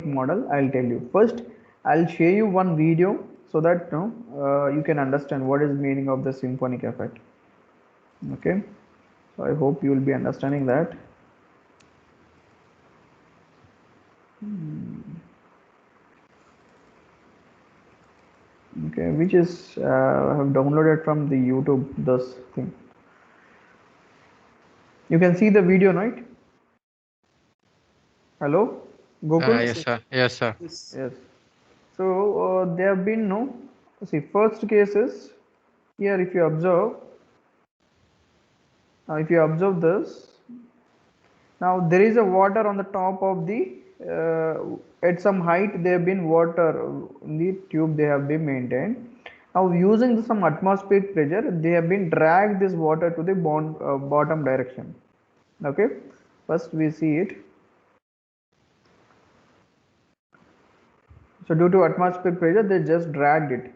model, I'll tell you. First, I'll share you one video so that you can understand what is the meaning of the symphonic effect. Okay, so I hope you will be understanding that. Okay, which is I have downloaded from the YouTube this thing. You can see the video, right? Hello, Gokul? Yes, sir. Yes, sir. Yes. So there have been no. See, first cases here. If you observe this, now there is a water on the top of the. At some height, there have been water in the tube. They have been maintained. Now, using some atmospheric pressure, they have been dragged this water to the bottom direction. Okay. First, we see it. So, due to atmospheric pressure, they just dragged it.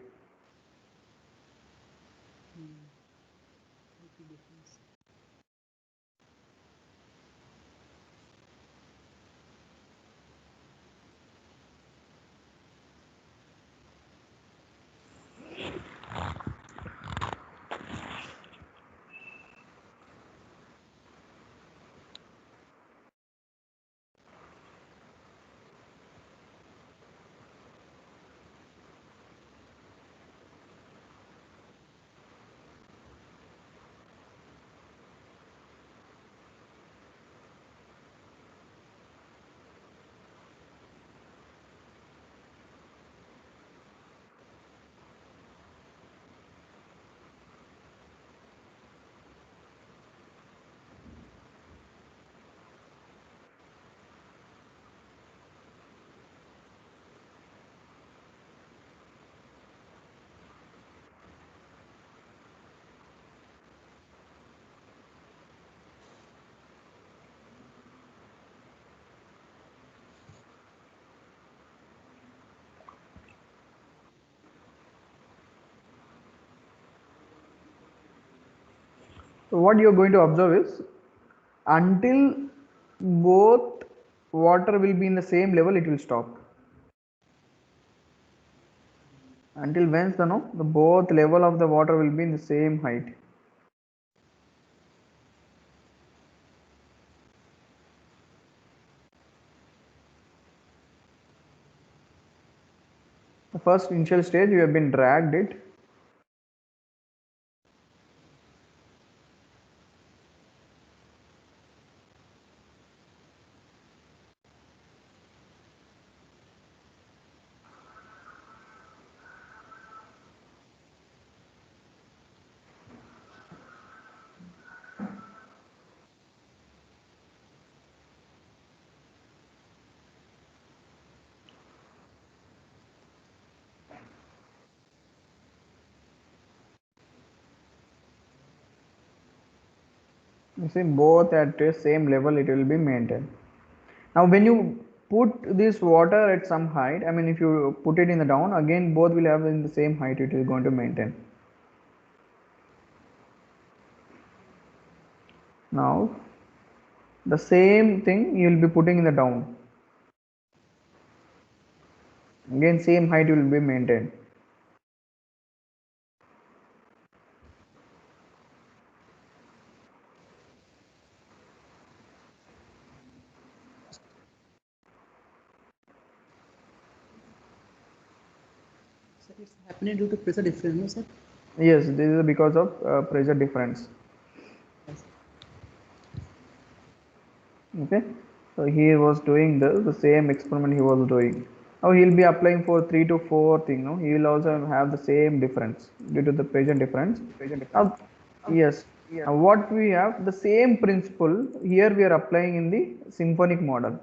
So what you are going to observe is until both water will be in the same level, it will stop. Until when the both level of the water will be in the same height. The first initial stage you have been dragged it. You see both at the same level it will be maintained. Now when you put this water at some height, I mean if you put it in the down, again both will have in the same height it is going to maintain. Now the same thing you will be putting in the down. Again same height will be maintained. Sir, it's happening due to pressure difference, no, sir? Yes, this is because of pressure difference. Yes. Okay, so he was doing the same experiment he was doing. Now he'll be applying for 3 to 4 thing. No, he will also have the same difference due to the pressure difference. Now, yes. Now what we have the same principle here we are applying in the symphonic model.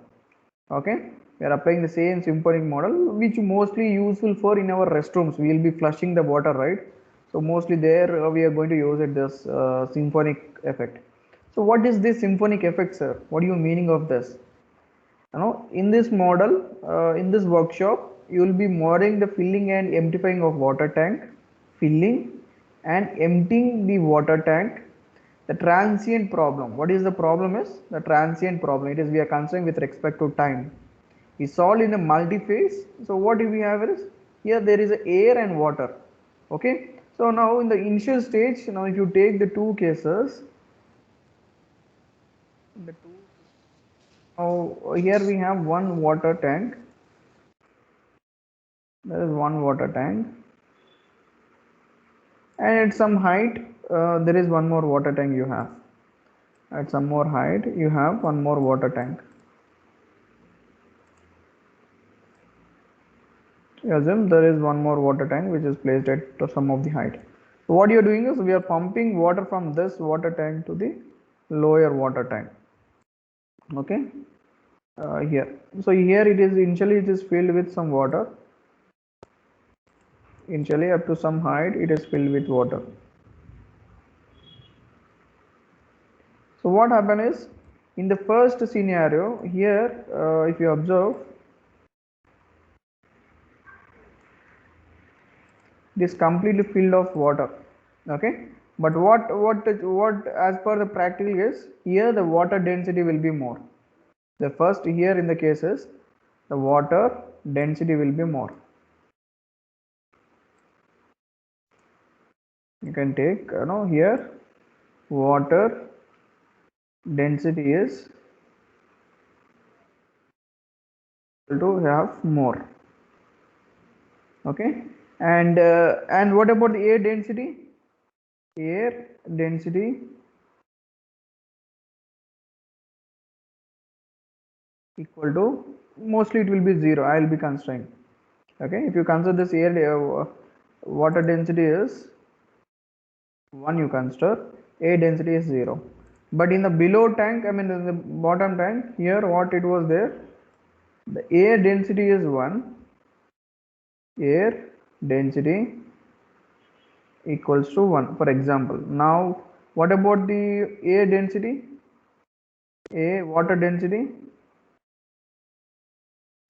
Okay, we are applying the same symphonic model which mostly useful for in our restrooms. We will be flushing the water, right? So mostly there we are going to use it this symphonic effect. So what is this symphonic effect, sir? What are you meaning of this? In this model, in this workshop, you will be modeling the filling and emptying of water tank, filling and emptying the water tank. The transient problem. What is the problem is? The transient problem. It is we are considering with respect to time. is solved in a multi-phase. So what do we have is, here there is air and water. Okay. So now in the initial stage, now if you take the two cases, now here we have one water tank. There is one water tank, and at some height there is one more water tank you have. At some more height you have one more water tank. Assume there is one more water tank which is placed at some of the height. So what you are doing is, we are pumping water from this water tank to the lower water tank. Okay. Here, so here it is, initially it is filled with some water. Initially up to some height it is filled with water. So what happened is, in the first scenario here, if you observe, it is completely filled of water. Okay. But what as per the practical is, here the water density will be more. The first here in the cases, the water density will be more. You can take, here water density is to have more. Okay. And what about the air density? Air density equal to, mostly it will be 0. I will be constrained. Okay. If you consider this air water density is 1, you consider air density is 0. But in the below tank, I mean in the bottom tank, here what it was there, the air density is 1, air density equals to 1, for example. Now what about the air density? Water density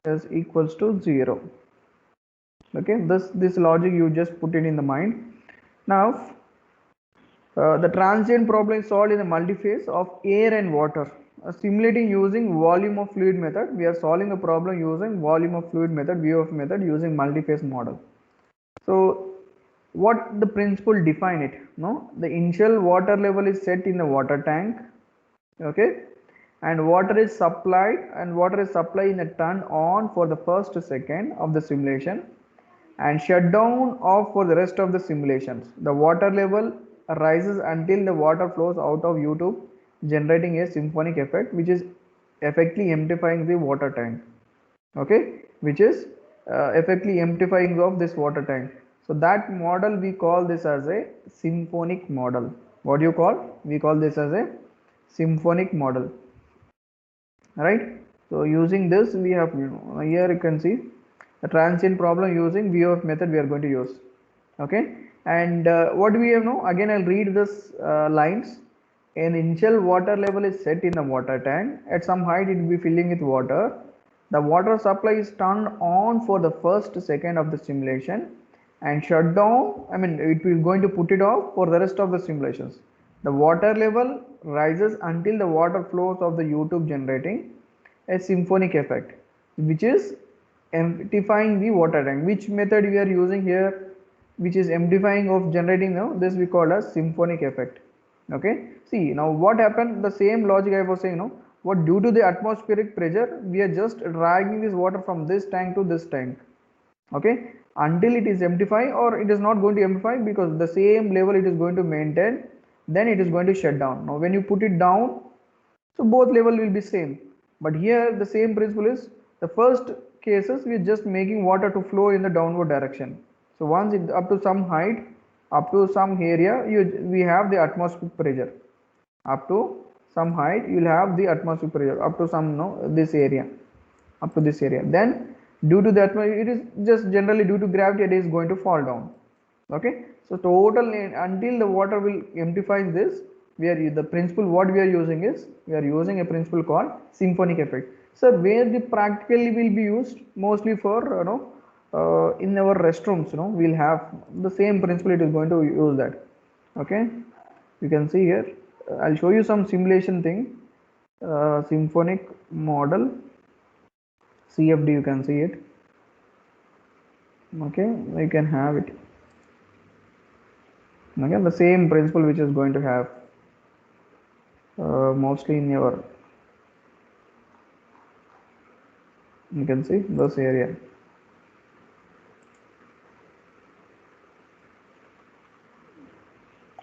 is equals to 0. Okay, this logic you just put it in the mind. Now the transient problem is solved in the multi-phase of air and water. Simulating using volume of fluid method, we are solving a problem using volume of fluid method, VOF method, using multi-phase model. So what the principle define it? No, the initial water level is set in the water tank. Okay, and water is supplied in a turn on for the first second of the simulation, and shut down off for the rest of the simulations. The water level rises until the water flows out of U-tube, generating a symphonic effect, which is effectively emptying the water tank. Okay, which is effectively emptying of this water tank. So that model we call this as a symphonic model. What do you call? We call this as a symphonic model. Right. So using this, we have, here you can see the transient problem using VOF method we are going to use. Okay. And what do we have now? Again, I'll read this lines. An initial water level is set in the water tank. At some height, it will be filling with water. The water supply is turned on for the first second of the simulation and shut down. I mean, it will going to put it off for the rest of the simulations. The water level rises until the water flows of the U-tube, generating a symphonic effect, which is emptying the water tank. Which method we are using here, which is emptying of generating, now this we call as symphonic effect. Okay. See, now what happened, the same logic I was saying, what, due to the atmospheric pressure, we are just dragging this water from this tank to this tank. Okay, until it is emptified, or it is not going to emptify, because the same level it is going to maintain, then it is going to shut down. Now when you put it down, so both level will be same. But here the same principle is, the first cases we are just making water to flow in the downward direction. So once it up to some height, up to some area, we have the atmospheric pressure. Up to some height, you will have the atmospheric pressure up to some, this area, up to this area. Then due to that, it is just generally due to gravity, it is going to fall down. Okay. So total, until the water will emptify this, the principle what we are using is, we are using a principle called symphonic effect. So where the practically will be used mostly for, in our restrooms, we'll have the same principle, it is going to use that. Okay, you can see here, I'll show you some simulation thing. Symphonic model, CFD, you can see it. Okay, you can have it. Okay, the same principle which is going to have mostly in your, you can see this area.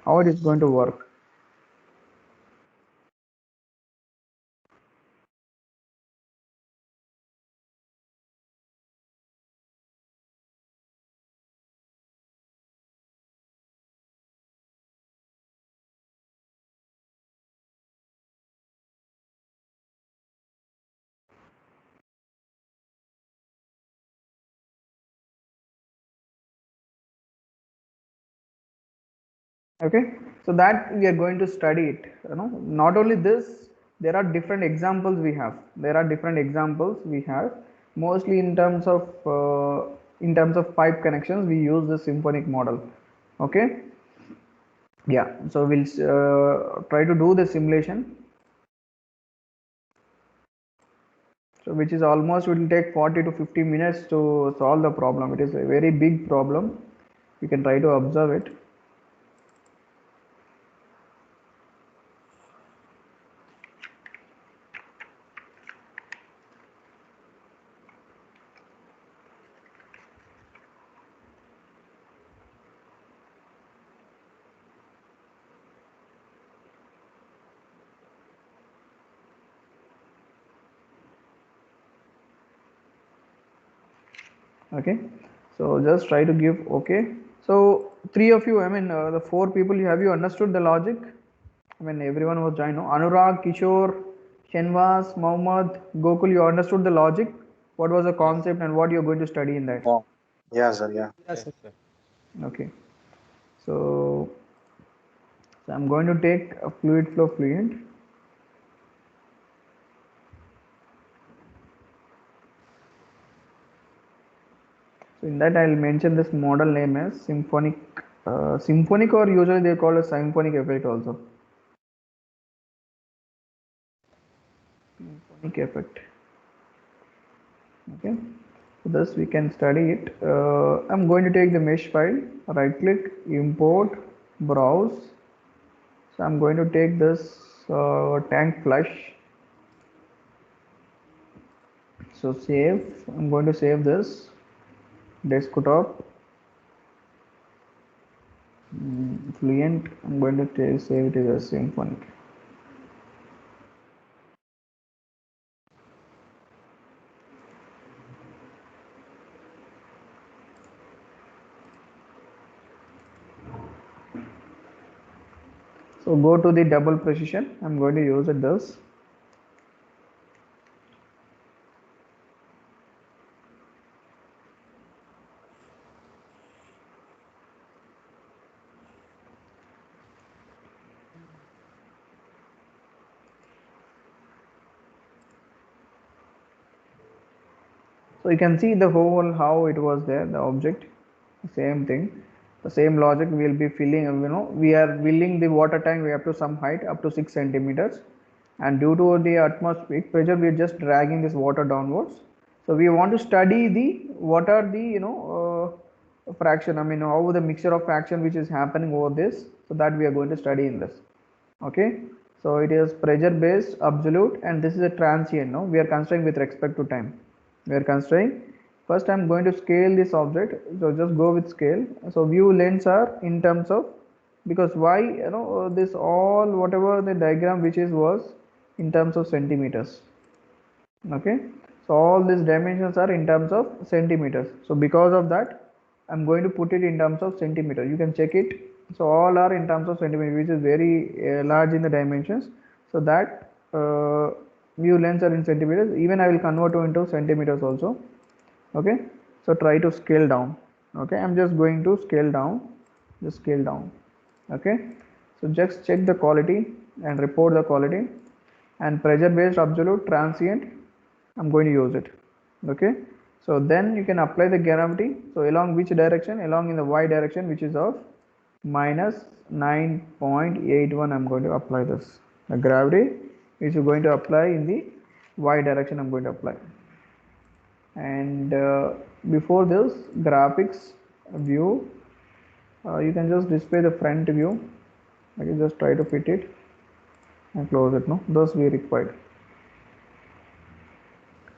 How it is going to work. Okay, so that we are going to study it, not only this, there are different examples we have, mostly in terms of pipe connections we use the symphonic model. Okay, yeah, so we'll try to do the simulation, so which is almost will take 40 to 50 minutes to solve the problem. It is a very big problem, you can try to observe it. Okay, so just try to give okay. So three of you, I mean the four people, have you understood the logic? I mean everyone was joined, no? Anurag, Kishore, Shenvas, Mohammad, Gokul, you understood the logic, what was the concept and what you're going to study in that? Yeah. Yeah, sir. Yeah. Yes, sir. Okay, so, I'm going to take a fluid flow fluent. So in that I'll mention this model name as symphonic, or usually they call it symphonic effect also. Symphonic effect. Okay, so this we can study it. I'm going to take the mesh file, right click, import, browse. So I'm going to take this tank flush. So save, I'm going to save this desktop. Fluent, I'm going to save it as a symphonic. So go to the double precision, I'm going to use it this. So you can see the whole how it was there, the object, same thing, the same logic. We will be filling, we are filling the water tank, we have to some height up to 6 centimeters, and due to the atmospheric pressure we are just dragging this water downwards. So we want to study the what are the fraction, I mean how the mixture of fraction which is happening over this, so that we are going to study in this. Okay, so it is pressure based absolute, and this is a transient. No, we are considering with respect to time, we are considering. First I'm going to scale this object, so just go with scale. So view lens are in terms of, because why, this all whatever the diagram which is was in terms of centimeters. Okay, so all these dimensions are in terms of centimeters, so because of that I'm going to put it in terms of centimeter, you can check it. So all are in terms of centimeter, which is very large in the dimensions, so that view lengths are in centimeters. Even I will convert to into centimeters also. Okay, so try to scale down. Okay, I'm just going to scale down, just scale down. Okay, so just check the quality and report the quality, and pressure based absolute transient I'm going to use it. Okay, so then you can apply the gravity. So along which direction? Along in the y direction, which is of minus 9.81. I'm going to apply this, the gravity which is going to apply in the y direction I'm going to apply. And before this graphics view, you can just display the front view. I can just try to fit it and close it. No, those we required,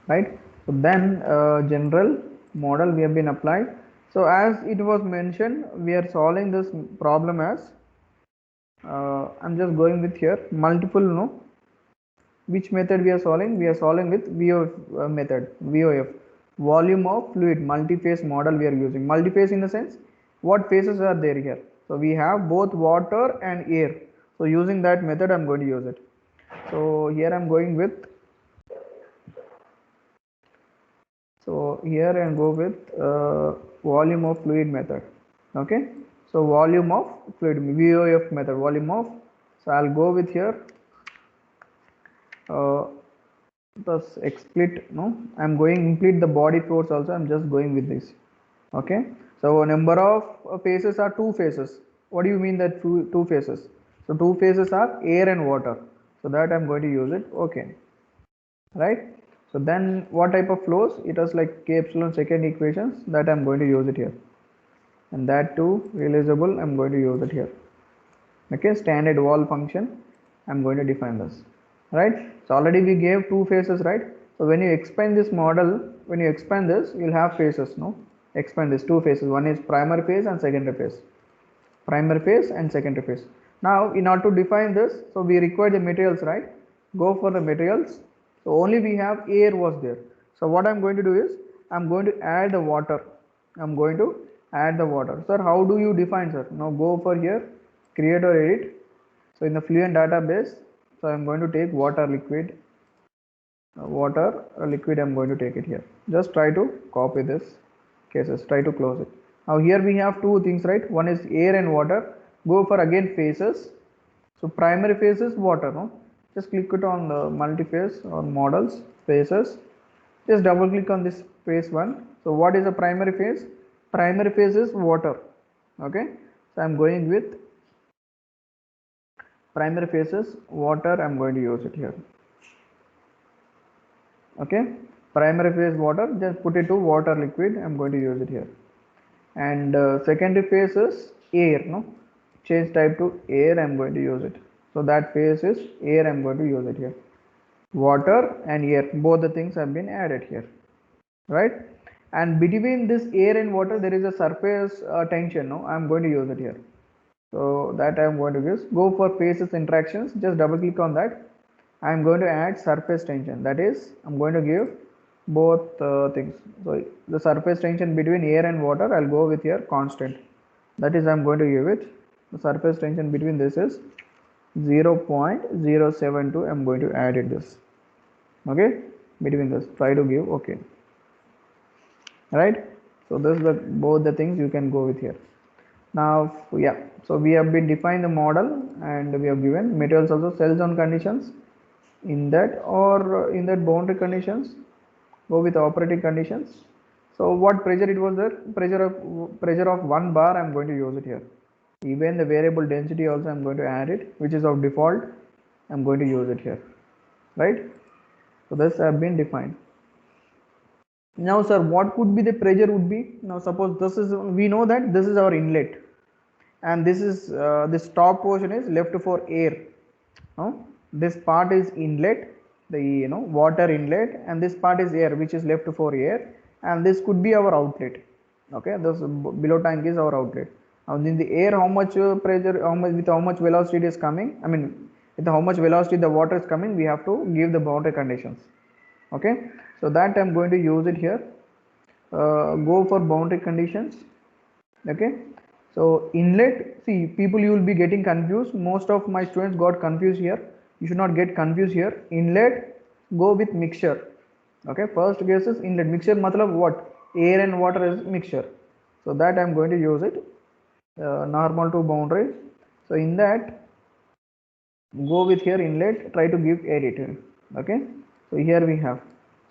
right? So then general model we have been applied. So as it was mentioned, we are solving this problem as I'm just going with here multiple, no, which method we are solving? We are solving with VOF method, VOF, volume of fluid, multi-phase model we are using. Multi-phase in the sense, what phases are there here? So we have both water and air. So using that method, I'm going to use it. So here I'm going with, so here and go with volume of fluid method. Okay. So volume of fluid, VOF method, volume of. So I'll go with here. Thus split, no, I'm going split the body force also, I'm just going with this. Okay, so number of phases are two phases. What do you mean that two phases? So two phases are air and water, so that I'm going to use it. Okay, right? So then what type of flows? It was like k epsilon second equations, that I'm going to use it here, and that too realizable, I'm going to use it here. Okay, standard wall function, I'm going to define this, right? So already we gave two phases, right? So when you expand this model, when you expand this, you'll have phases, no, expand this two phases, one is primary phase and secondary phase, primary phase and secondary phase. Now in order to define this, so we require the materials, right? Go for the materials. So only we have air was there. So what I'm going to do is, I'm going to add the water. I'm going to add the water. Sir, how do you define, sir? Now go for here, create or edit. So in the Fluent database, so I'm going to take water liquid, liquid, I'm going to take it here. Just try to copy this cases, try to close it. Now here we have two things, right? One is air and water. Go for again phases. So primary phase is water, no? Just click it on the multi-phase or models, phases. Just double click on this phase one. So what is the primary phase? Primary phase is water. Okay. So I'm going with primary phase is water. I'm going to use it here. Okay, primary phase water, just put it to water liquid, I'm going to use it here. And secondary phase is air, no, change type to air, I'm going to use it. So that phase is air, I'm going to use it here. Water and air, both the things have been added here, right? And between this air and water there is a surface tension, no, I'm going to use it here. So that I'm going to use. Go for phases interactions, just double click on that. I'm going to add surface tension, that is I'm going to give both things. So the surface tension between air and water, I'll go with here constant, that is I'm going to give it. The surface tension between this is 0.072, I'm going to add it this. Okay, between this, try to give okay, right? So this is the both the things you can go with here. Now yeah, so we have been defined the model and we have given materials also, cell zone conditions in that, or in that boundary conditions, go with operating conditions. So what pressure it was there? Pressure of 1 bar, I'm going to use it here. Even the variable density also I'm going to add it, which is of default, I'm going to use it here, right? So this have been defined. Now sir, what could be the pressure would be? Now suppose this is, we know that this is our inlet, and this is this top portion is left for air. This part is inlet, the water inlet, and this part is air, which is left for air, and this could be our outlet. Okay, this below tank is our outlet. Now in the air, how much pressure, how much, with how much velocity it is coming, I mean with how much velocity the water is coming, we have to give the boundary conditions. Okay, so that I'm going to use it here. Go for boundary conditions. Okay, so inlet, see people, you will be getting confused, most of my students got confused here, you should not get confused here. Inlet, go with mixture. Okay, first case is inlet. Mixture matlab what? Air and water is mixture, so that I'm going to use it. Normal to boundary, so in that go with here inlet, try to give edit. Okay, so here we have,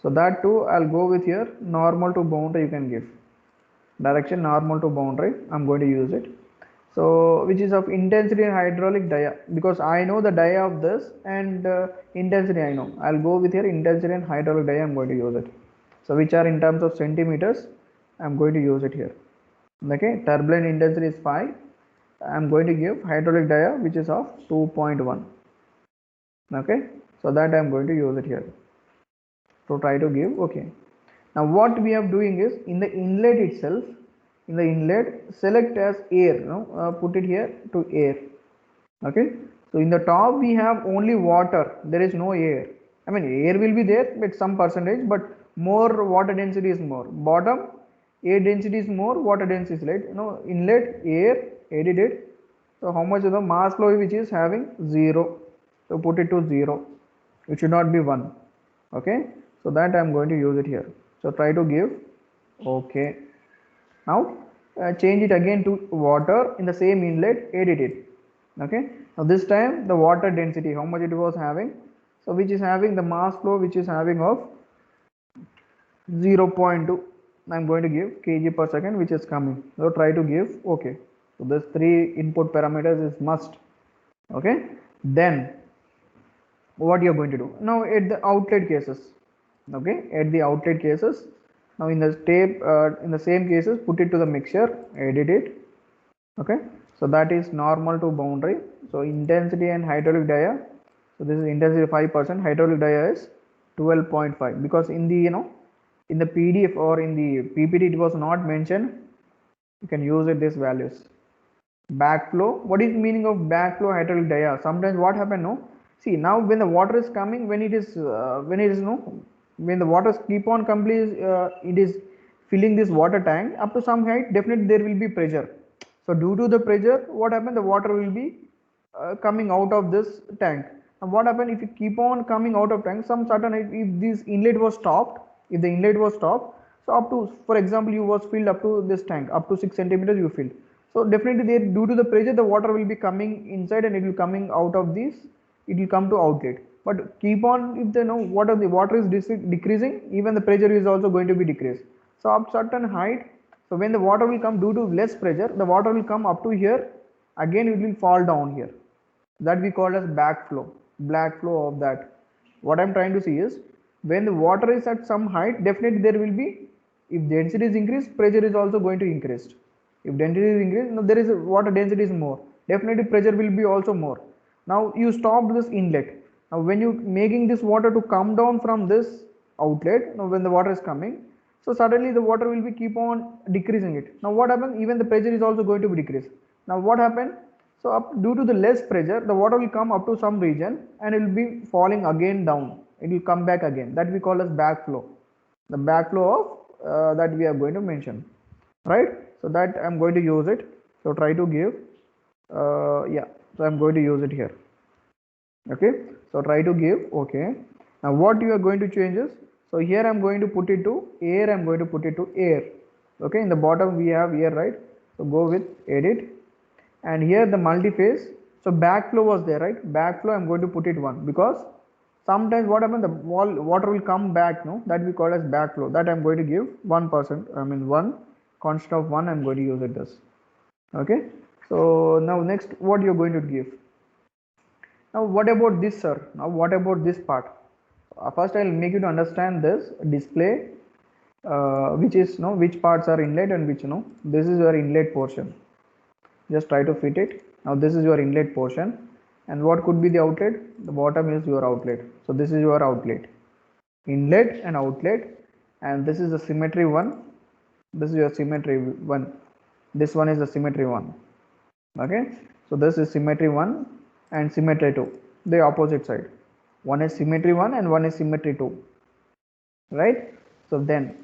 so that too I'll go with here normal to boundary, you can give direction normal to boundary, I'm going to use it. So which is of intensity and hydraulic dia, because I know the dia of this, and intensity I know, I'll go with here intensity and hydraulic dia, I'm going to use it. So which are in terms of centimeters, I'm going to use it here. Okay, turbulent intensity is 5. I'm going to give hydraulic dia which is of 2.1. Okay, so that I'm going to use it here. So try to give okay. Now what we are doing is in the inlet itself, in the inlet select as air, put it here to air. Okay, so in the top we have only water, there is no air. I mean air will be there but some percentage, but more water density is more. Bottom air density is more, water density is less. Inlet air, edit it. So how much is the mass flow which is having 0? So put it to 0. It should not be 1. Okay, so that I am going to use it here. So try to give okay. Now change it again to water in the same inlet, edit it. Okay, now this time the water density, how much it was having, so which is having the mass flow which is having of 0.2. I'm going to give kg per second which is coming. So try to give okay. So this 3 input parameters is must. Okay, then what you're going to do now at the outlet cases. Okay, at the outlet cases, now in the tape in the same cases put it to the mixture, edit it. Okay, so that is normal to boundary. So intensity and hydraulic dia, so this is intensity 5%, hydraulic dia is 12.5, because in the in the PDF or in the PPT it was not mentioned. You can use it these values. Backflow, what is the meaning of backflow hydraulic dia? Sometimes what happen, see now when the water is coming, when it is when the water keep on complete, it is filling this water tank up to some height, definitely there will be pressure. So due to the pressure, what happen, the water will be coming out of this tank. And what happen if you keep on coming out of tank, some certain height, if this inlet was stopped, if the inlet was stopped, so up to, for example, you was filled up to this tank up to 6 centimeters you filled, so definitely there, due to the pressure, the water will be coming inside and it will coming out of this, it will come to outlet. But keep on, if the the water is decreasing, even the pressure is also going to be decreased. So up certain height, so when the water will come due to less pressure, the water will come up to here, again it will fall down here. That we call as backflow, black flow of that. What I'm trying to see is, when the water is at some height, definitely there will be, if density is increased, pressure is also going to increase. If density is increased, there is a water density is more, definitely pressure will be also more. Now you stopped this inlet. Now when you making this water to come down from this outlet, now when the water is coming, so suddenly the water will be keep on decreasing it. Now what happens, even the pressure is also going to be decreased. Now what happened, so up due to the less pressure, the water will come up to some region and it will be falling again down, it will come back again. That we call as backflow, the backflow of that we are going to mention, right? So that I'm going to use it. So try to give yeah, so I'm going to use it here. Okay, so try to give okay. Now what you are going to change is, so here I'm going to put it to air, I'm going to put it to air. Okay, in the bottom we have air, right? So go with edit, and here the multi-phase, so backflow was there, right? Backflow I'm going to put it 1, because sometimes what happens, the water will come back, that we call as backflow. That I'm going to give 1%, I mean 1, constant of 1, I'm going to use it this. Okay, so now next what you're going to give. Now what about this, sir? Now what about this part? First I'll make you to understand this display, which is which parts are inlet and which this is your inlet portion. Just try to fit it. Now this is your inlet portion, and what could be the outlet? The bottom is your outlet. So this is your outlet, inlet and outlet, and this is the symmetry one. This is your symmetry one. This one is the symmetry one. Okay, so this is symmetry 1 and symmetry 2, the opposite side. One is symmetry 1 and one is symmetry 2, right? So then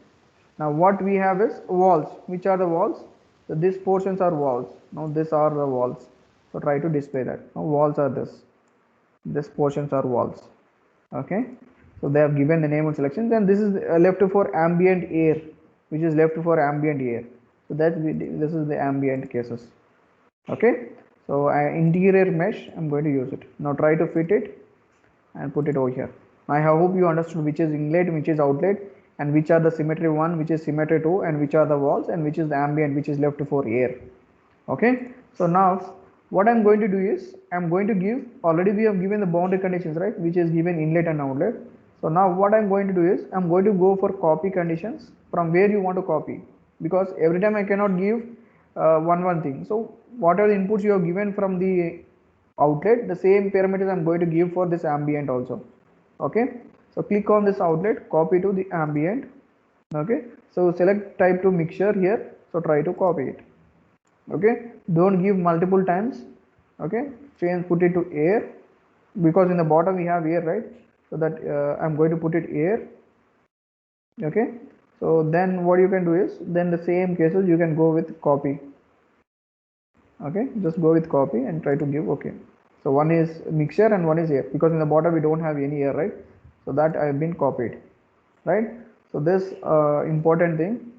now what we have is walls. Which are the walls? So these portions are walls. Now these are the walls. So try to display that. Now walls are this portions are walls. Okay, so they have given the name of selections, and this is left for ambient air, which is left for ambient air. So that this is the ambient cases. Okay, so interior mesh, I'm going to use it. Now try to fit it and put it over here. I hope you understood which is inlet, which is outlet, and which are the symmetry 1, which is symmetry 2, and which are the walls, and which is the ambient, which is left for air. Okay, so now what I'm going to do is, I'm going to give, already we have given the boundary conditions, right, which is given inlet and outlet. So now what I'm going to do is I'm going to go for copy conditions from where you want to copy, because every time I cannot give one thing. So whatever inputs you have given from the outlet, the same parameters I'm going to give for this ambient also. Okay, so click on this outlet, copy to the ambient. Okay, so select type to mixture here, so try to copy it. Okay, don't give multiple times. Okay, change, put it to air, because in the bottom we have air, right? So that I'm going to put it air. Okay, so then what you can do is, then the same cases you can go with copy. Okay, just go with copy and try to give okay. So one is mixture and one is air, because in the bottom we don't have any air, right? So that I have been copied, right? So this important thing,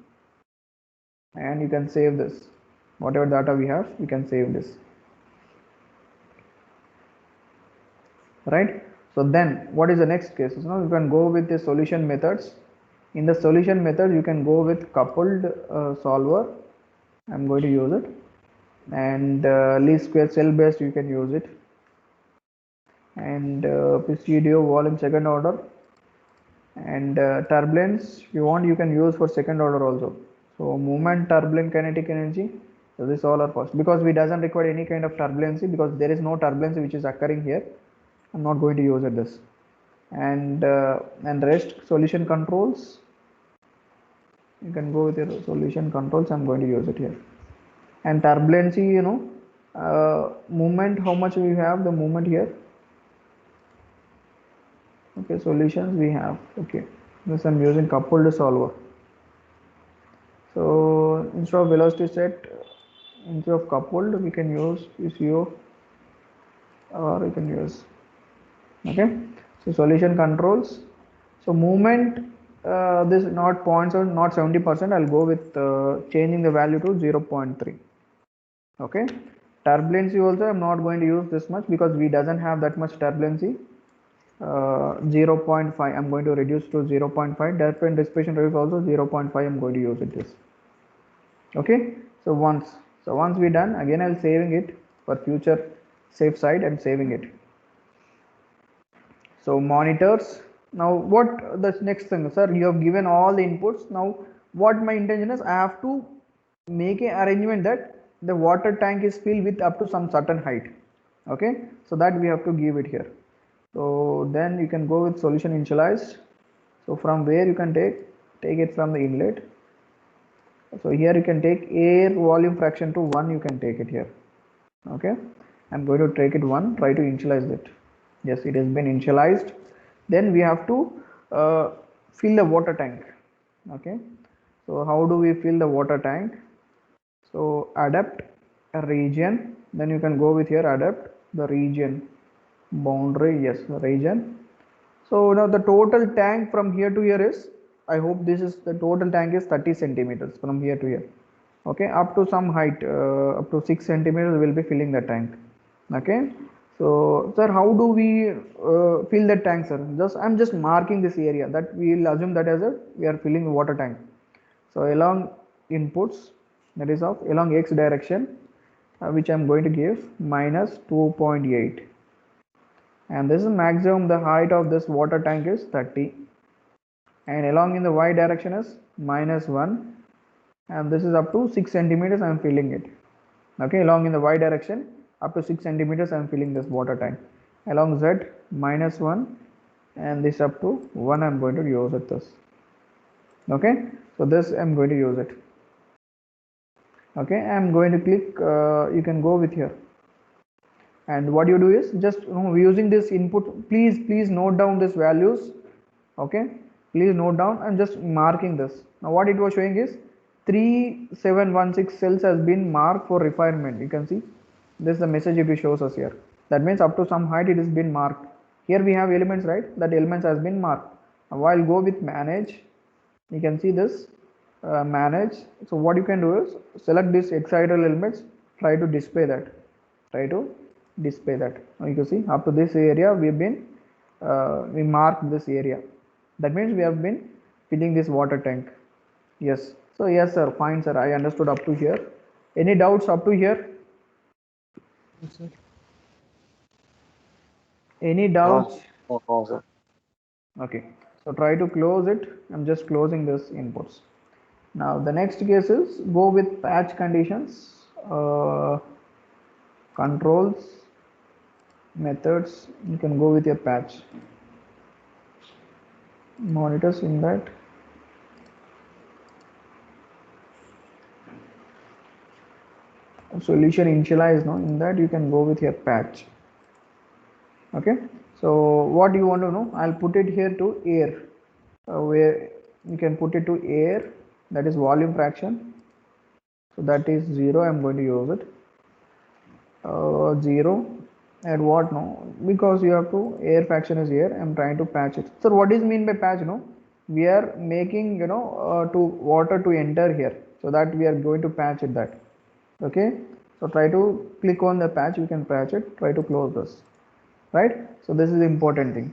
and you can save this, whatever data we have, you can save this, right? So then what is the next case? Now you can go with the solution methods. In the solution method you can go with coupled solver. I'm going to use it, and least square cell based you can use it, and Presidio volume second order, and turbulence if you want you can use for second order also. So movement, turbulent, kinetic energy, so this all are first, because we doesn't require any kind of turbulency, because there is no turbulency which is occurring here. I'm not going to use it this, and rest solution controls, you can go with your solution controls. I'm going to use it here. And turbulency, movement, how much we have the movement here. Okay, solutions we have. Okay, this I'm using coupled solver. So instead of velocity set, instead of coupled, we can use PCO, or we can use, okay. So solution controls. So movement, this not points or not 70%. I'll go with changing the value to 0.3. Okay. Turbulency also I'm not going to use this much, because we doesn't have that much turbulency. 0.5 I'm going to reduce to 0.5. Depth and dissipation rate also 0.5 I'm going to use it this. Okay, so once we done, again I'll saving it for future safe side and saving it. So monitors. Now what the next thing, sir, you have given all the inputs. Now what my intention is, I have to make an arrangement that the water tank is filled with up to some certain height. Okay, so that we have to give it here. So then you can go with solution initialized. So from where you can take it from the inlet. So here you can take air volume fraction to 1, you can take it here. Okay, I'm going to take it 1, try to initialize it. Yes, it has been initialized. Then we have to fill the water tank. Okay, so how do we fill the water tank? So adapt a region, then you can go with here, adapt the region boundary. Yes, the region. So now the total tank from here to here is, I hope this is the total tank is 30 centimeters from here to here. Okay, up to some height, up to 6 centimeters will be filling the tank. Okay, so sir, how do we fill the tank, sir? I'm just marking this area, that we will assume that as a we are filling the water tank. So along inputs, that is of along x direction, which I'm going to give minus 2.8, and this is maximum, the height of this water tank is 30, and along in the y direction is minus 1, and this is up to 6 centimeters I am filling it. Okay, along in the y direction up to 6 centimeters I am filling this water tank. Along z minus 1, and this up to 1 I am going to use it this. Okay, so this I am going to use it. Okay, I am going to click, you can go with here, and what you do is just using this input, please note down these values. Okay, please note down. I'm just marking this. Now what it was showing is 3716 cells has been marked for refinement. You can see this is the message it shows us here. That means up to some height it has been marked. Here we have elements, right? That elements has been marked. Now I'll go with manage. You can see this manage. So what you can do is select this hexagonal elements, try to display that. Now you can see up to this area we've been we marked this area. That means we have been filling this water tank. Yes. So yes, sir. Fine, sir. I understood up to here. Any doubts up to here? Yes, sir. Any doubts? No, sir. Okay, so try to close it. I'm just closing this inputs. Now the next case is go with patch conditions, controls, methods. You can go with your patch monitors. In that, solution initialize, no, in that you can go with your patch. Okay, so what you want to know, I'll put it here to air, where you can put it to air, that is volume fraction. So that is 0. I'm going to use it 0. And what, no, because you have to, air fraction is here, I'm trying to patch it. So what is mean by patch, no, we are making, to water to enter here, so that we are going to patch it that. Okay, so try to click on the patch, you can patch it, try to close this, right? So this is the important thing,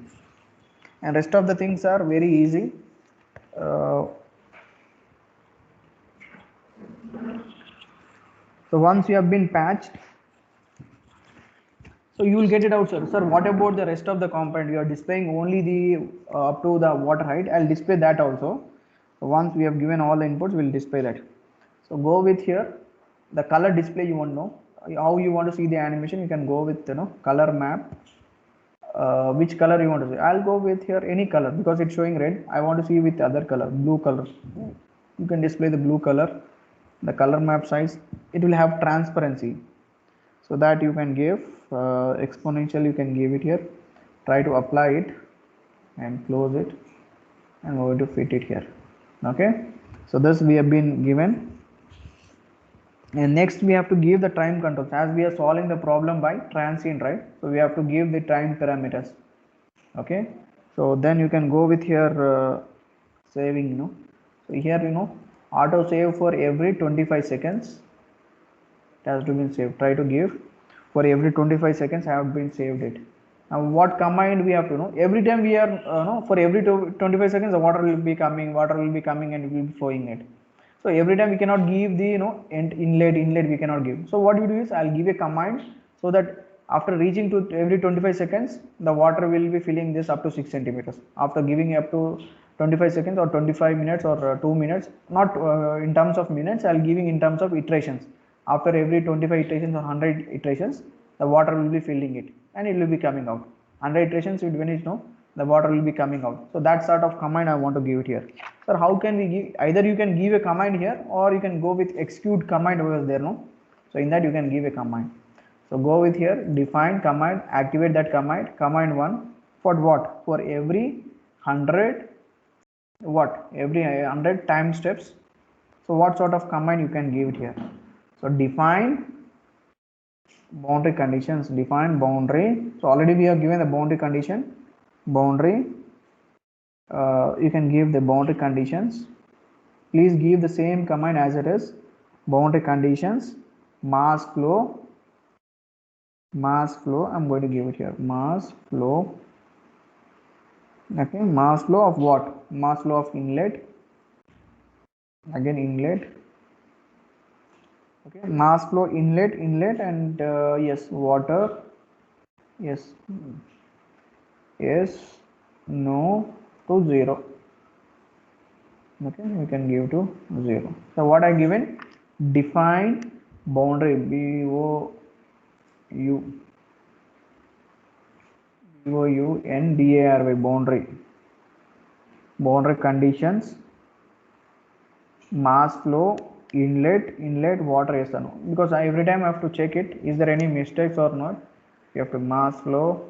and rest of the things are very easy. So once you have been patched, so you will get it out, sir. Sir, what about the rest of the component? You are displaying only the up to the water height. I'll display that also. So once we have given all the inputs, we'll display that. So go with here the color display. You want to know how you want to see the animation. You can go with color map. Which color you want to see? I'll go with here any color because it's showing red. I want to see with other color, blue color. You can display the blue color. The color map size, it will have transparency, so that you can give exponential, you can give it here. Try to apply it and close it, and I'm going to fit it here. Okay, so this we have been given. And next we have to give the time controls, as we are solving the problem by transient, right? So we have to give the time parameters. Okay, so then you can go with here saving, so here auto save for every 25 seconds. It has to be saved. Try to give for every 25 seconds. I have been saved it. Now what command we have to know? Every time we are for every 25 seconds the water will be coming, and it will be flowing it. So every time we cannot give the inlet we cannot give. So what we do is I'll give a command, so that after reaching to every 25 seconds the water will be filling this up to 6 centimeters. After giving up to 25 seconds or 25 minutes or 2 minutes, not in terms of minutes, I'll giving in terms of iterations. After every 25 iterations or 100 iterations, the water will be filling it and it will be coming out. 100 iterations, when it the water will be coming out. So that sort of command I want to give it here. Sir, how can we give? Either you can give a command here, or you can go with execute command over there, no? So in that you can give a command. So go with here, define command, activate that command, command 1 for what? For every 100 what? Every 100 time steps. So what sort of command you can give it here? So define boundary conditions, define boundary. So already we have given the boundary condition, boundary. You can give the boundary conditions. Please give the same command as it is. Boundary conditions, mass flow. I'm going to give it here, mass flow. Okay, mass flow of what? Mass flow of inlet. Again inlet. Okay, mass flow inlet, and yes, water. Yes, no to 0. Okay, we can give to 0. So what I given? Define boundary, boundary, boundary conditions, mass flow, inlet, water, yes or no, because every time I have to check it, is there any mistakes or not. You have to mass flow,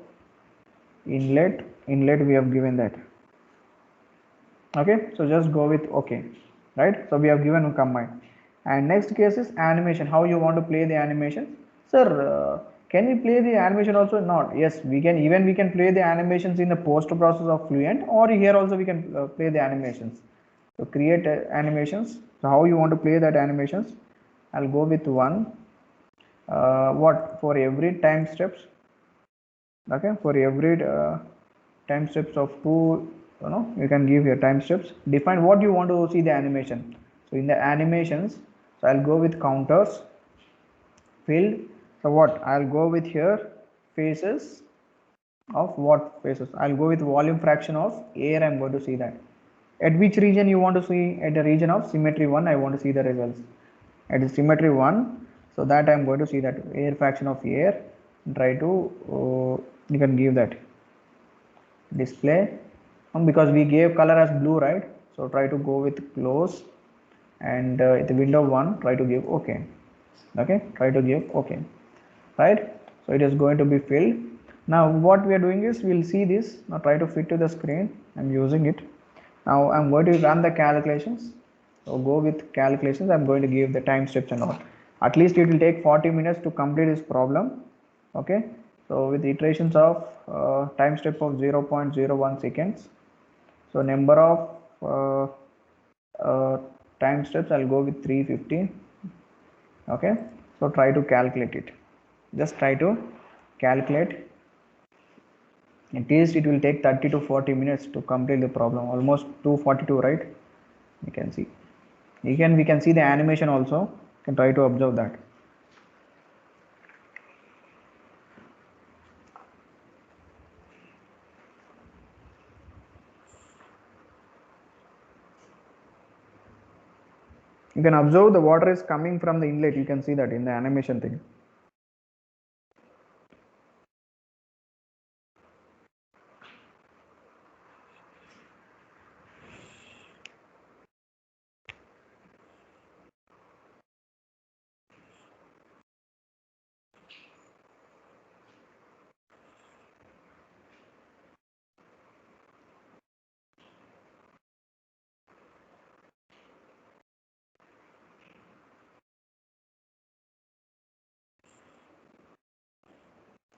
inlet, we have given that. Okay, so just go with okay, right? So we have given a command. And next case is animation. How you want to play the animation? Sir, can we play the animation also? Not. Yes, we can. Even we can play the animations in the post process of Fluent, or here also we can play the animations. So create animations. So how you want to play that animations? I'll go with one. What, for every time steps? Okay, for every time steps of 2, you can give your time steps. Define what you want to see the animation. So in the animations, so I'll go with counters, field. So what I'll go with here, faces, of what phases? I'll go with volume fraction of air. I'm going to see that. At which region you want to see? At the region of symmetry 1, I want to see the results. At symmetry 1, so that I'm going to see that air fraction of air. Try to, you can give that display, because we gave color as blue, right? So try to go with close, and the window 1, try to give OK. Okay, try to give OK, right? So it is going to be filled. Now what we are doing is, we'll see this. Now try to fit to the screen. I'm using it. Now I'm going to run the calculations. So go with calculations. I'm going to give the time steps and all. At least it will take 40 minutes to complete this problem. Okay. So with iterations of time step of 0.01 seconds. So number of uh, time steps, I'll go with 350. Okay. So try to calculate it. Just try to calculate. At least it will take 30 to 40 minutes to complete the problem. Almost 242, right? You can see. We can see the animation also. You can try to observe that. You can observe the water is coming from the inlet. You can see that in the animation thing.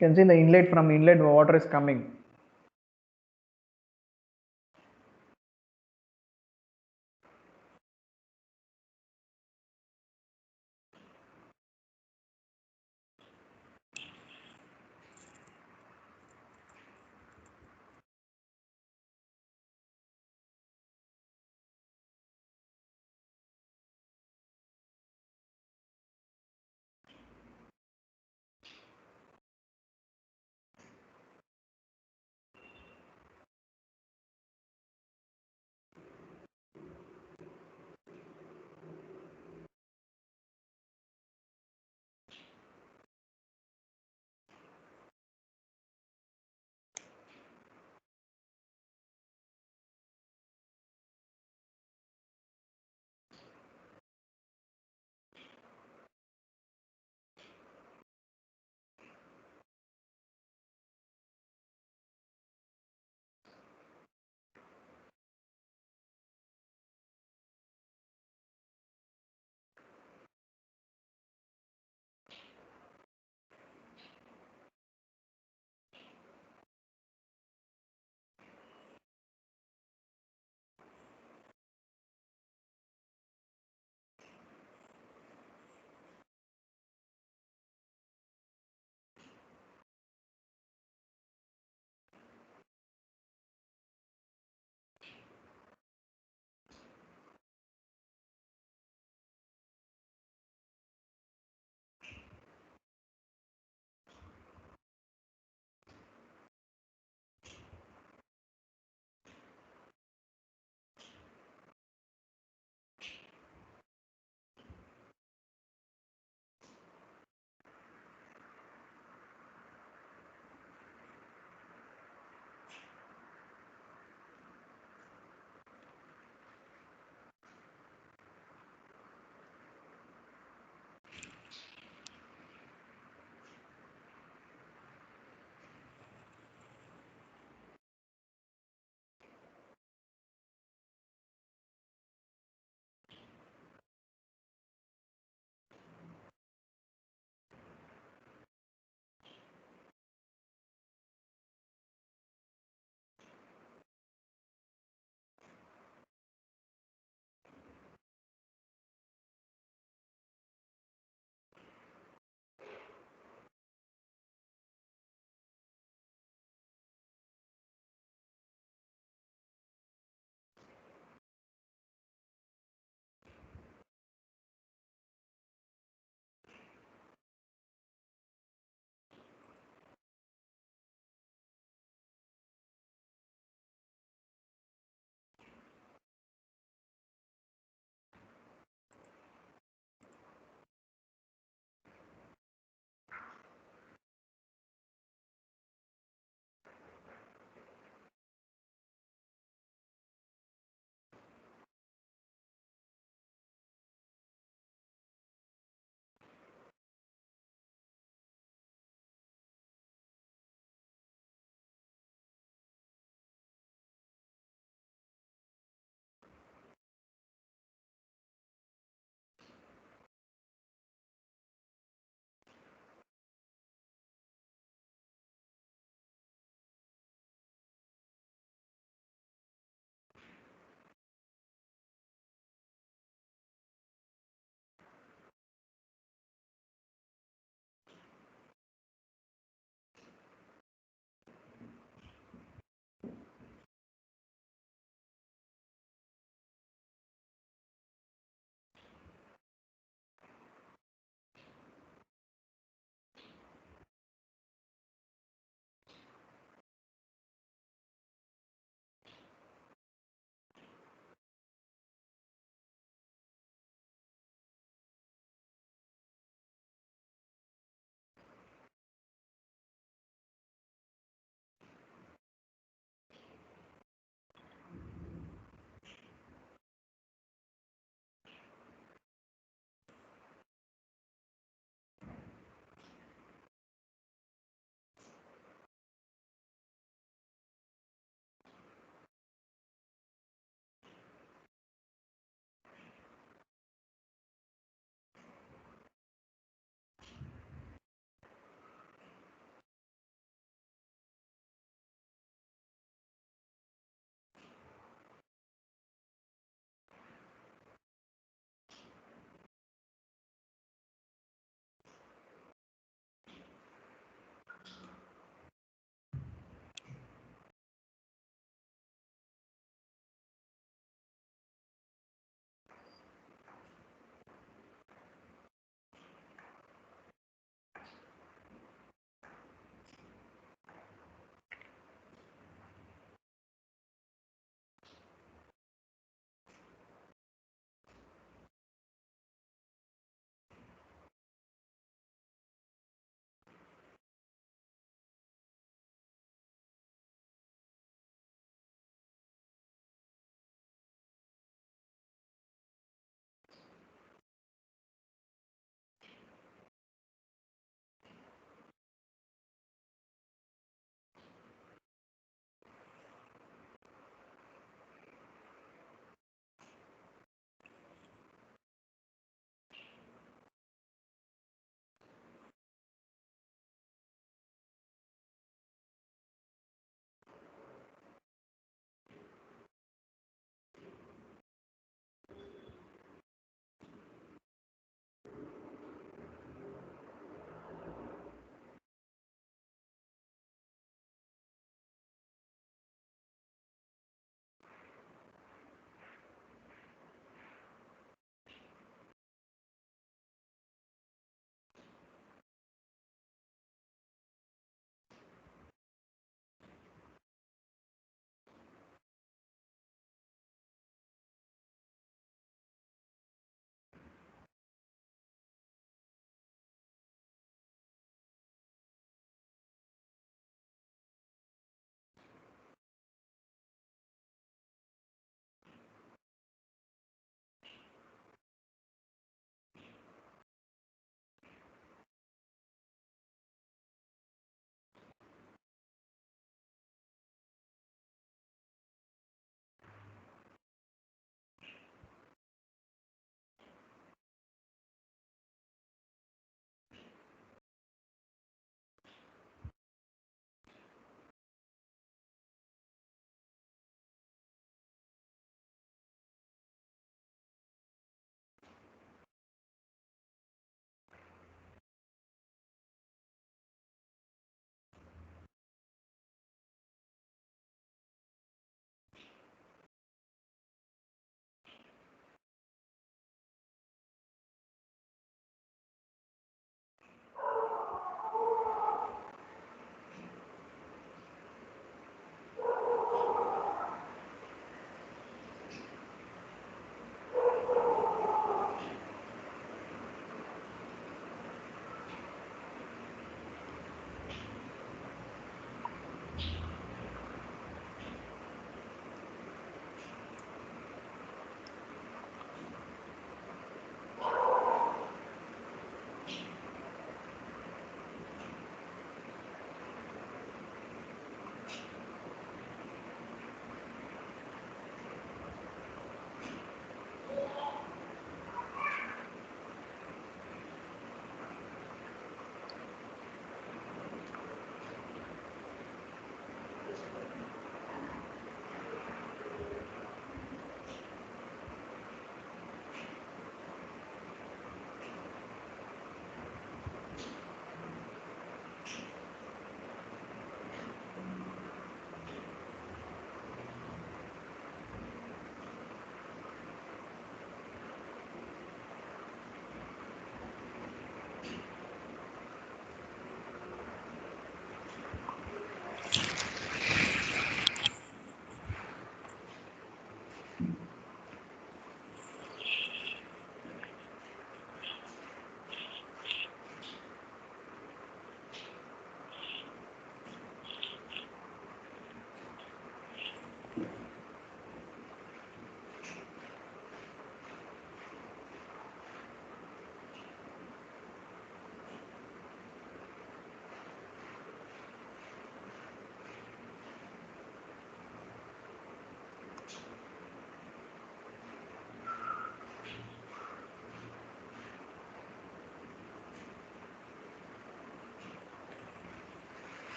You can see the inlet, from inlet water is coming.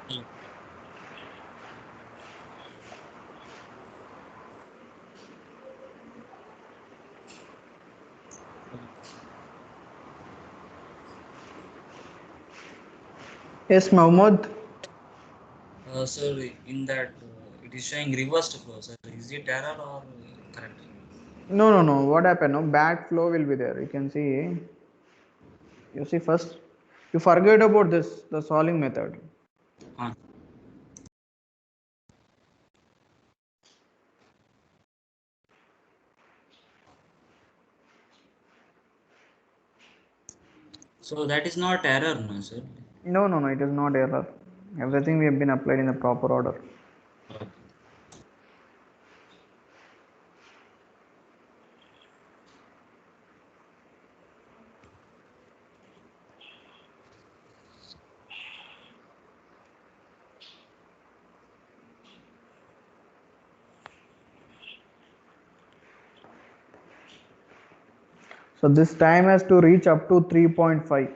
Yeah. Yes, Mohammed. Sir, in that it is showing reversed flow, sir. Is it error or correct? No, no, no. What happened? No, bad flow will be there. You can see. You see first. You forget about this, the solving method. Ah, so that is not error, no, sir. No, no, no. It is not error. Everything we have been applied in the proper order. Okay. So this time has to reach up to 3.5.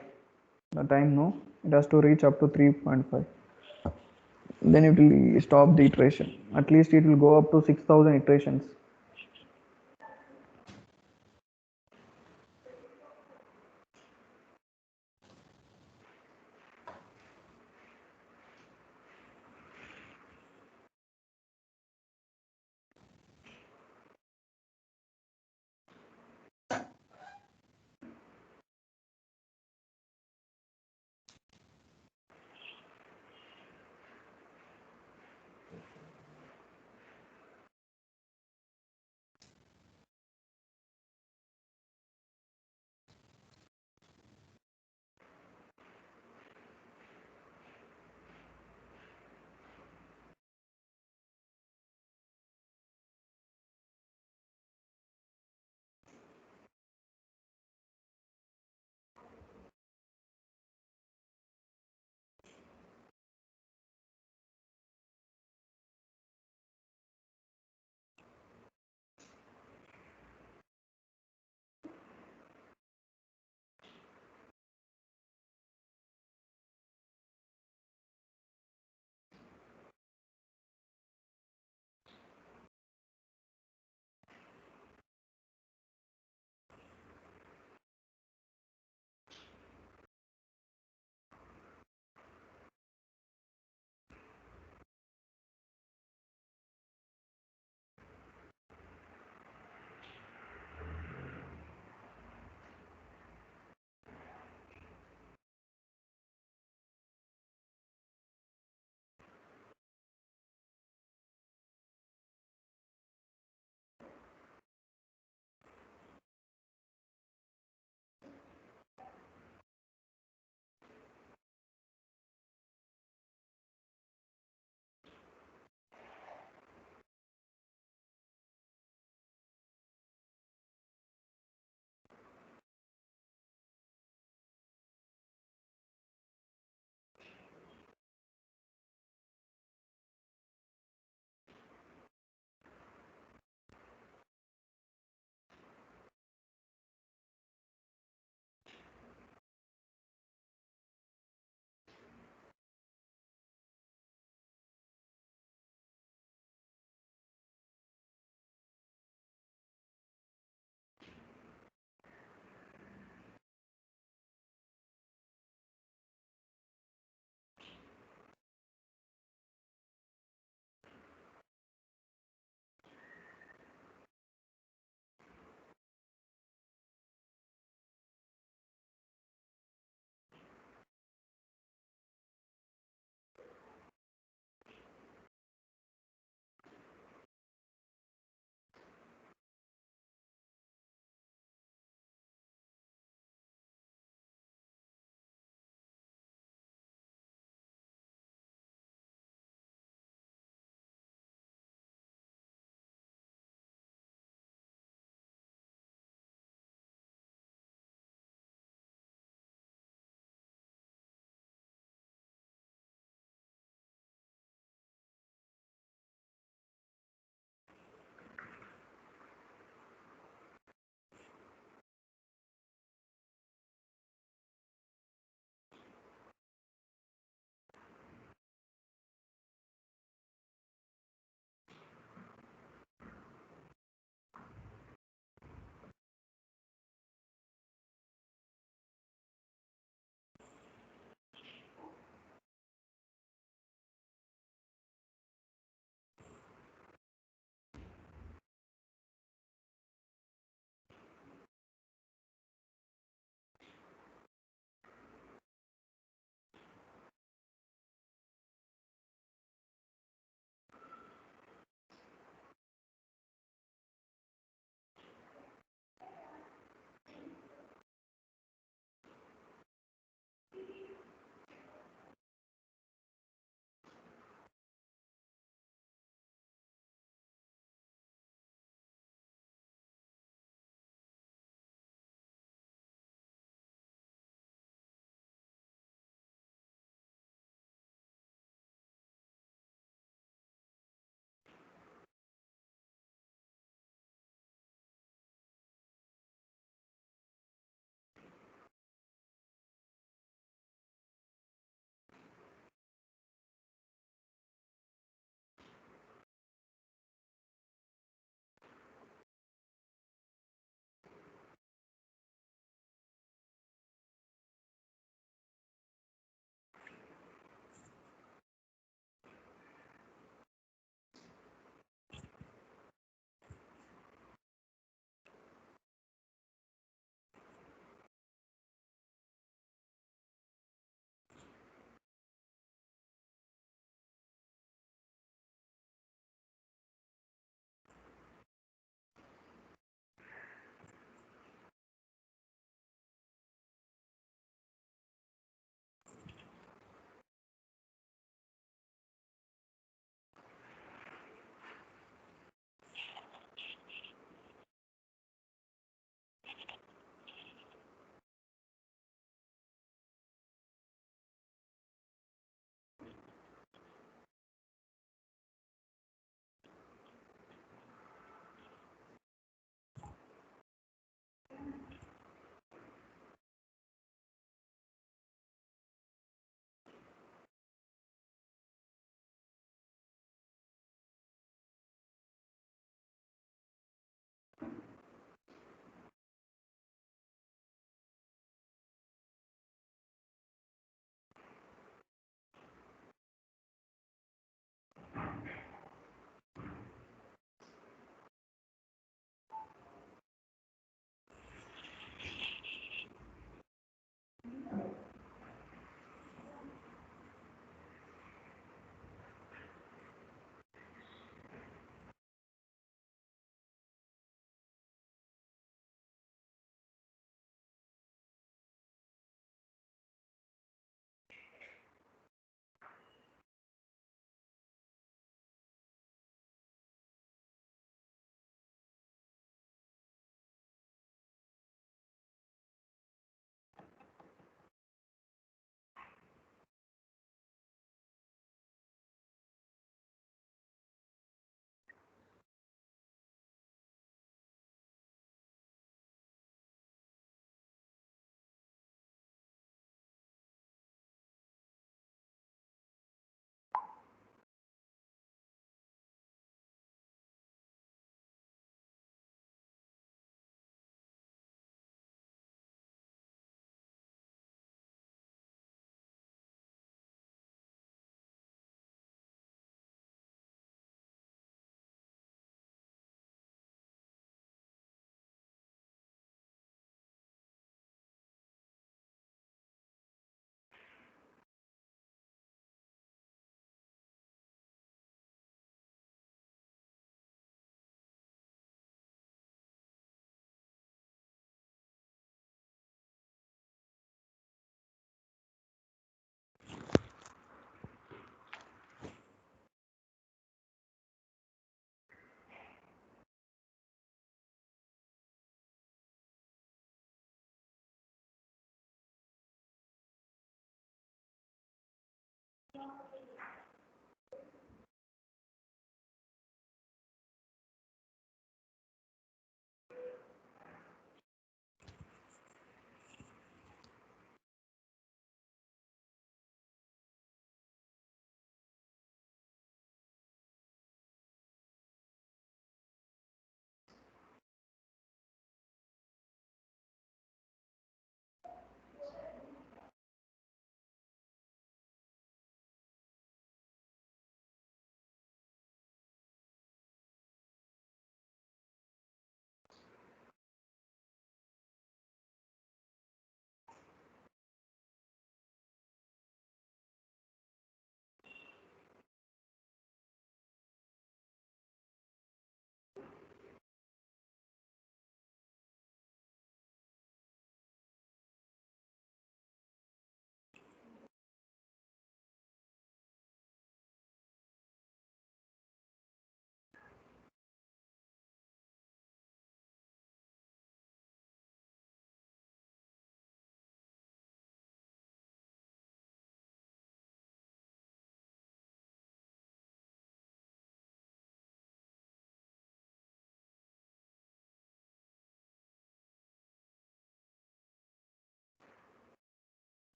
The time, no, it has to reach up to 3.5. Then it will stop the iteration. At least it will go up to 6,000 iterations.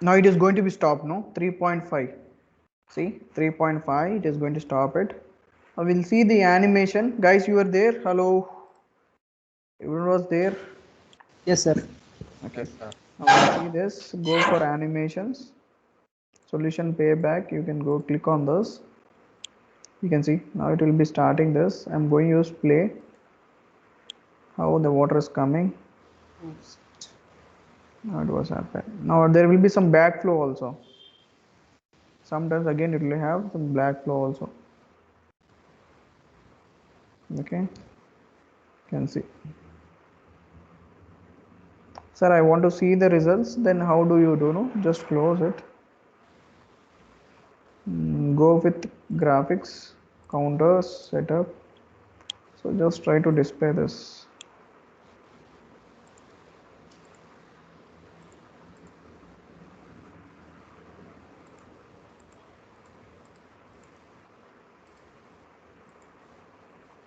Now it is going to be stopped, no? 3.5. See, 3.5, it is going to stop it. Now we'll see the animation. Guys, you are there? Hello? Everyone was there? Yes, sir. Okay. Now we'll see this. Go for animations. Solution payback. You can go click on this. You can see now it will be starting this. I'm going to use play. How the water is coming. Now it was happening. Now there will be some backflow also. Sometimes again it will have some black flow also. Okay, you can see. Sir, I want to see the results. Then how do you do? No, just close it. Go with graphics, counters, setup. So just try to display this.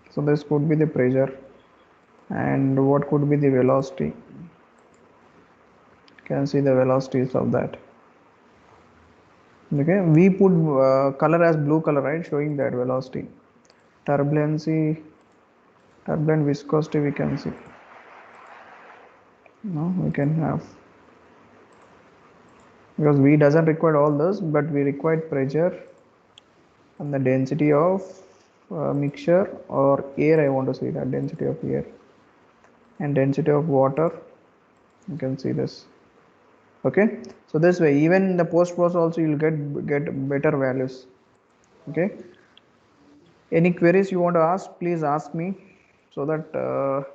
So this could be the pressure, and what could be the velocity. You can see the velocities of that. Okay, we put color as blue color, right, showing that velocity. Turbulency, turbulent viscosity we can see. No, we can have, because we doesn't require all this, but we require pressure and the density of mixture or air. I want to see that density of air and density of water. You can see this. Okay, so this way even in the post process also you'll get better values. Okay, any queries you want to ask, please ask me, so that